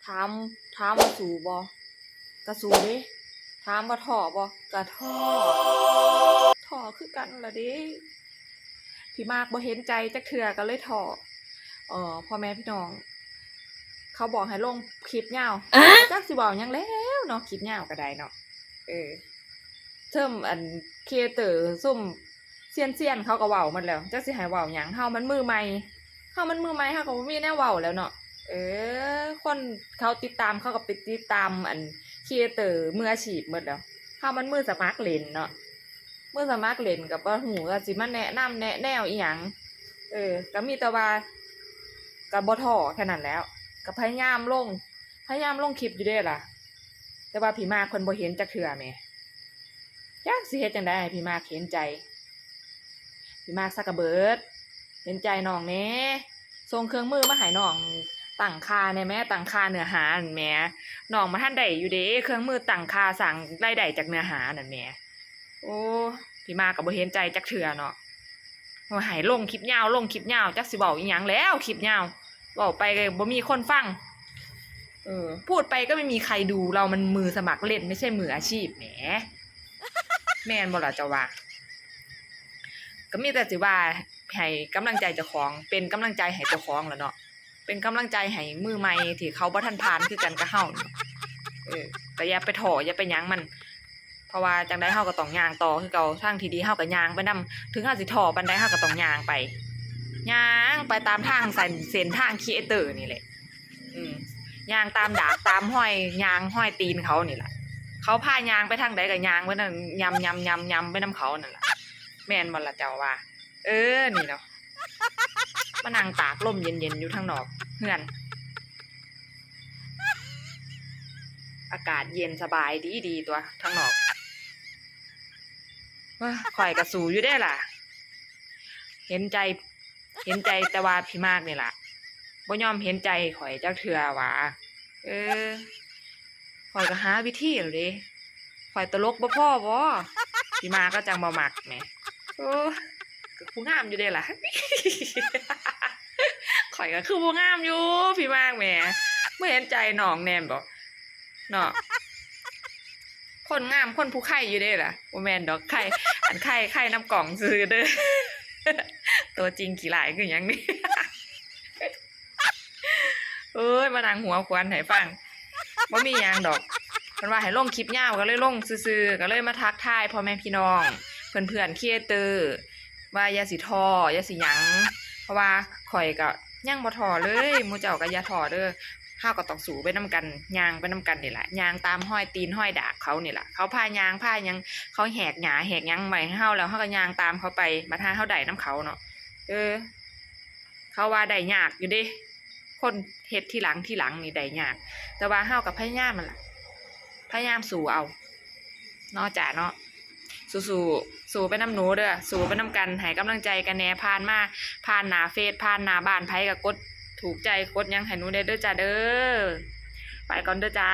ถามว่าสู้บ่ก็สู้เด้ถามว่าท้อบ่ก็ท้อคือกันล่ะเด้พี่มากบ่เห็นใจจักเทื่อก็เลยท้อพ่อแม่พี่น้องเขาบอกให้ลงคลิปยาวจักสิเว้าหยังแล้วเนาะคลิปยาวก็ได้เนาะเทิ่มอันครีเอเตอร์ซุ่มเซียนเขาก็เว้าหมดแล้วจักสิให้เว้าหยังเฮามันมือใหม่เฮาก็บ่มีแนวเว้าแล้วเนาะคนเขาติดตามเขาก็ไปติดตามอันครีเอเตอร์มืออาชีพหมดแล้วเฮามันมือสมัครเล่นเนาะมือสมัครเล่นก็บ่ฮู้ว่าสิมาแนะนำแนะแนวอีหยังก็มีแต่ว่าก็บ่ท้อแค่นั้นแล้วก็พยายามลงคลิปอยู่เด้ล่ะแต่ว่าพี่มากเพิ่นบ่เห็นจักเทื่อแหมจักสิเฮ็ดจังได๋ให้พี่มากเห็นใจพี่มากซักกะเบิดเห็นใจน้องแหน่ส่งเครื่องมือมาให้น้องตั้งค่าแหน่แหมตั้งค่าเนื้อหานั่นแหมน้องบ่ทันได้อยู่เด้เครื่องมือตั้งค่าสร้างรายได้จากเนื้อหานั่นแหมโอ้พี่มากก็บ่เห็นใจจักเทื่อเนาะว่าให้ลงคลิปยาวจักสิเว้าอีหยังแล้วคลิปยาวเว้าไปก็บ่มีคนฟังพูดไปก็ไม่มีใครดูเรามันมือสมัครเล่นไม่ใช่มืออาชีพแหมแม่นบ่ล่ะเจ้าว่าก็มีแต่สิว่าให้กำลังใจเจ้าของเป็นกำลังใจให้เจ้าของล่ะเนาะเป็นกำลังใจให้มือใหม่ที่เขาบ่ทันผ่านคือกันกับเฮาแต่อย่าไปท้ออย่าไปหยังมันเพราะว่าจังได๋เฮาก็ต้องย่างต่อคือเก่าทางที่ดีเฮาก็ย่างไปนำถึงเฮาสิท้อปานใดเฮาก็ต้องย่างไปตามทางเส้นทางครีเอเตอร์นี่แหละย่างตามดากตามห้อยย่างห้อยตีนเขานี่แหละเขาพายางไปทางใดก็ย่างไปนั่นยำไปน้ำเขานั่นแหละแม่นบ่ล่ะเจ้าว่านี่เนาะมานั่งตากลมเย็นๆอยู่ทางนอกเฮือนอากาศเย็นสบายดีตัวทางนอกว่าข่อยก็สู้อยู่ได้ล่ะเห็นใจแต่ว่าพี่มากนี่ล่ะบ่ยอมเห็นใจข่อยจักเทื่อว่าข่อยก็หาวิธีแล้วเด้ข่อยตลกบ่พอบ่พี่มาก็จังบ่มักแหมก็ผู้งามอยู่เด้ล่ะ ข่อยก็คือผู้งามอยู่พี่มากแหมบ่เห็นใจน้องแน่นบ่เนาะคนงามคนผู้ไข่อยู่เด้ล่ะบ่แม่นดอกไข่อันไข่น้ำกล่องซื่อเด้อ ตัวจริงขี้หลายคือหยังนี่ มานั่งหัวควนให้ฟังบ่มีหยังดอกเพิ่นว่าให้ลงคลิปยาวก็เลยลงซื่อๆก็เลยมาทักทายพ่อแม่พี่น้องเพื่อนๆครีเอเตอร์ว่าอย่าสิท้ออย่าสิหยังเพราะว่าข่อยก็ยังบ่ท้อเลยหมู่เจ้าก็อย่าท้อเด้อเฮาก็ต้องสู้ไปนำกันย่างไปนำกันนี่แหละย่างตามห้อยตีนห้อยดากเขานี่แหละเขาพายางพาหยังเขาแหกหญ้าแหกหยังไว้ให้เฮาแล้วเฮาก็ย่างตามเขาไปมาทางเฮาได้นำเขาเนาะเขาว่าได้ยากอยู่เด้คนเฮ็ดทีหลังนี่ได้ยากแต่ว่าเฮากับพยายามมันล่ะพยายามสู้เอาเนาะจ้ะเนาะสู้ไปน้ำหนูเด้อสู้ไปน้ำกันให้กำลังใจกันแน่ผ่านหน้าเฟซผ่านหน้าบ้านไผก็กดถูกใจกดยังให้หนูได้เด้อจ้าเด้อไปก่อนเด้อจ้า